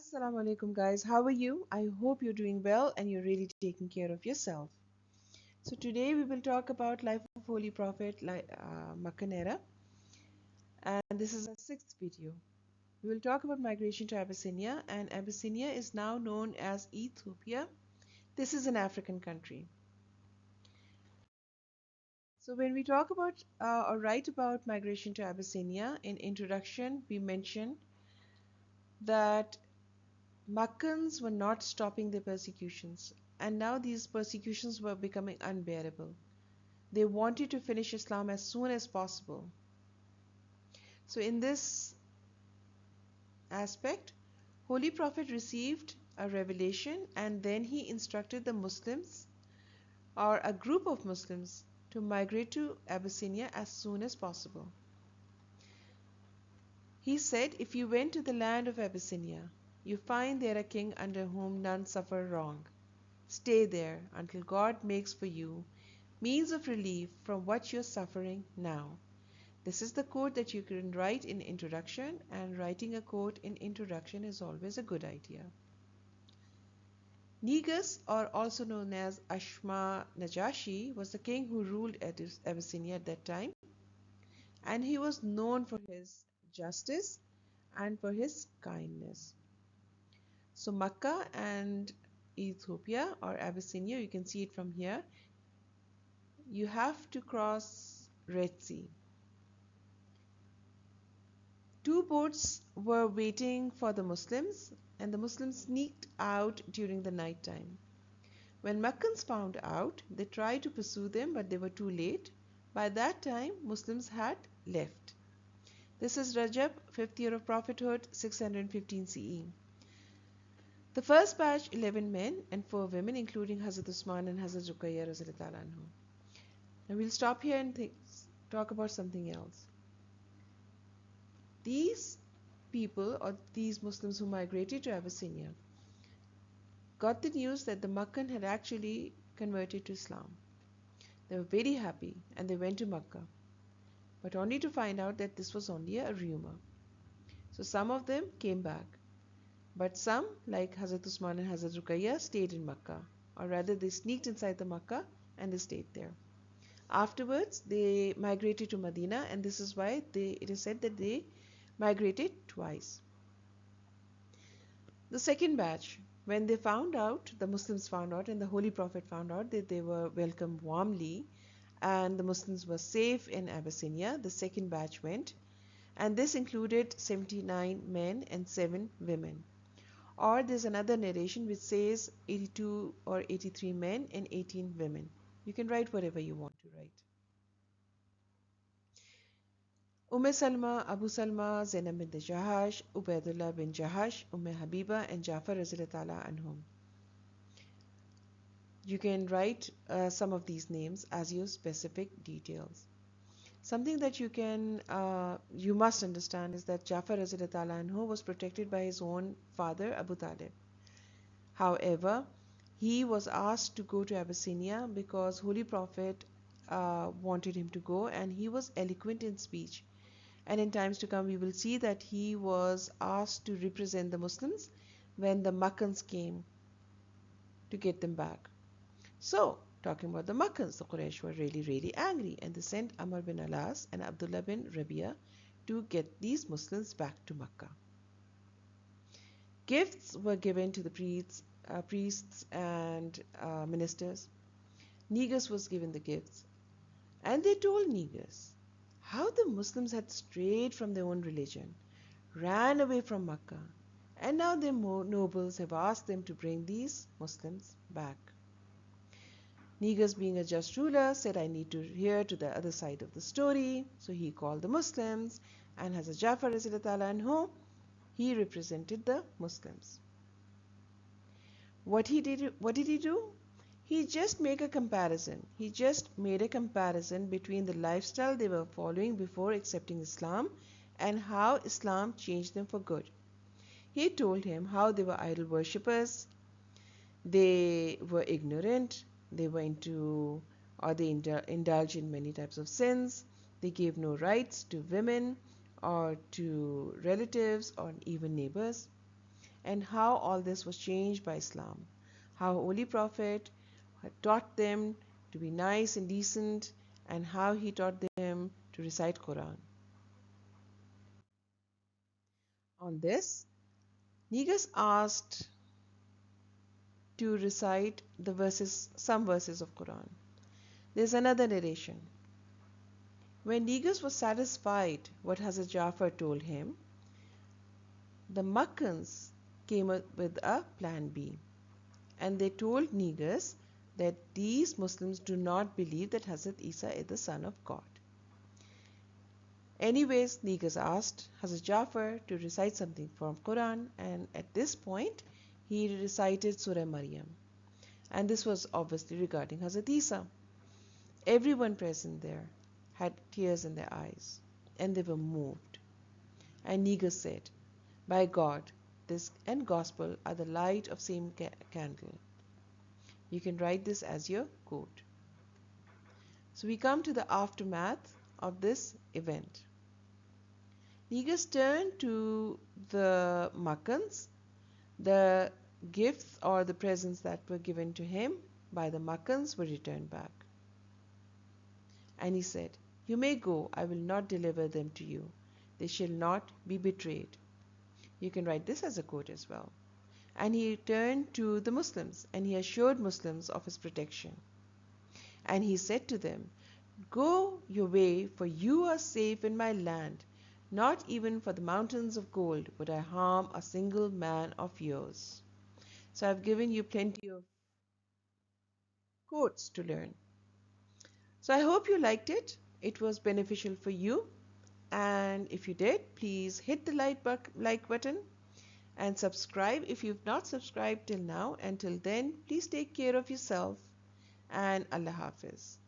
Assalamu Alaikum, guys. How are you? I hope you're doing well and you're really taking care of yourself. So today we will talk about life of Holy Prophet Meccan era, and this is our sixth video. We will talk about migration to Abyssinia, and Abyssinia is now known as Ethiopia. This is an African country. So when we talk about or write about migration to Abyssinia, in introduction we mention that Makkans were not stopping their persecutions, and now these persecutions were becoming unbearable. They wanted to finish Islam as soon as possible. So, in this aspect, Holy Prophet received a revelation and then he instructed the Muslims or a group of Muslims to migrate to Abyssinia as soon as possible. He said, if you went to the land of Abyssinia, you find there a king under whom none suffer wrong. Stay there until God makes for you means of relief from what you're suffering now. This is the quote that you can write in introduction, and writing a quote in introduction is always a good idea. Negus, or also known as Ashma Najashi, was the king who ruled Abyssinia at that time, and he was known for his justice and for his kindness. So Makkah and Ethiopia or Abyssinia, you can see it from here. You have to cross Red Sea. Two boats were waiting for the Muslims, and the Muslims sneaked out during the night time. When Meccans found out, they tried to pursue them, but they were too late. By that time, Muslims had left. This is Rajab, 5th year of prophethood, 615 CE. The first batch, 11 men and 4 women, including Hazrat Usman and Hazrat Ruqayya Razallahu anhu. Now we'll stop here and talk about something else. These people, or these Muslims who migrated to Abyssinia, got the news that the Meccan had actually converted to Islam. They were very happy and they went to Mecca, but only to find out that this was only a rumor. So some of them came back, but some, like Hazrat Usman and Hazrat Ruqayya, stayed in Mecca, or rather they sneaked inside the Mecca and they stayed there. Afterwards, they migrated to Medina, and this is why it is said that they migrated twice. The second batch, when they found out, the Muslims found out and the Holy Prophet found out that they were welcomed warmly and the Muslims were safe in Abyssinia, the second batch went, and this included 79 men and 7 women. Or there's another narration which says 82 or 83 men and 18 women. You can write whatever you want to write. Salma, Abu Salma, Zainab bin Jahash, Ubaidullah bin Jahash, Habiba, and Jafar Razillah anhum. You can write some of these names as your specific details. Something that you must understand is that Jafar Razillah anhu was protected by his own father Abu Talib. However, he was asked to go to Abyssinia because Holy Prophet wanted him to go, and he was eloquent in speech. And in times to come, we will see that he was asked to represent the Muslims when the Makkans came to get them back. So, talking about the Makkans, the Quraysh were really, really angry, and they sent Amr bin Alas and Abdullah bin Rabia to get these Muslims back to Makkah. Gifts were given to the priests and ministers. Negus was given the gifts, and they told Negus how the Muslims had strayed from their own religion, ran away from Makkah, and now their nobles have asked them to bring these Muslims back. Negus, being a just ruler, said, I need to hear to the other side of the story. So he called the Muslims, and Hazrat Jafar anhu, he represented the Muslims. What did he do? He just made a comparison. He just made a comparison between the lifestyle they were following before accepting Islam and how Islam changed them for good. He told him how they were idol worshippers, they were ignorant, they were they indulged in many types of sins, they gave no rights to women or to relatives or even neighbors. and how all this was changed by Islam. How Holy Prophet had taught them to be nice and decent, and how he taught them to recite Quran. On this, Negus asked to recite the verses, some verses of Quran. There's another narration. When Negus was satisfied what Hazrat Jafar told him, the Makkans came up with a plan B, and they told Negus that these Muslims do not believe that Hazrat Isa is the son of God. Anyways, Negus asked Hazrat Jafar to recite something from Quran, and at this point he recited Surah Maryam, and this was obviously regarding Hazrat Isa. Everyone present there had tears in their eyes, and they were moved. And Negus said, "By God, this and gospel are the light of same candle." You can write this as your quote. So we come to the aftermath of this event. Negus turned to the Makkans. The gifts or the presents that were given to him by the Makkans were returned back. And he said, "You may go, I will not deliver them to you. They shall not be betrayed." You can write this as a quote as well. And he turned to the Muslims and he assured Muslims of his protection. And he said to them, "Go your way, for you are safe in my land. Not even for the mountains of gold would I harm a single man of yours." So I've given you plenty of quotes to learn. So I hope you liked it. It was beneficial for you. And if you did, please hit the like button and subscribe if you've not subscribed till now. Until then, please take care of yourself and Allah Hafiz.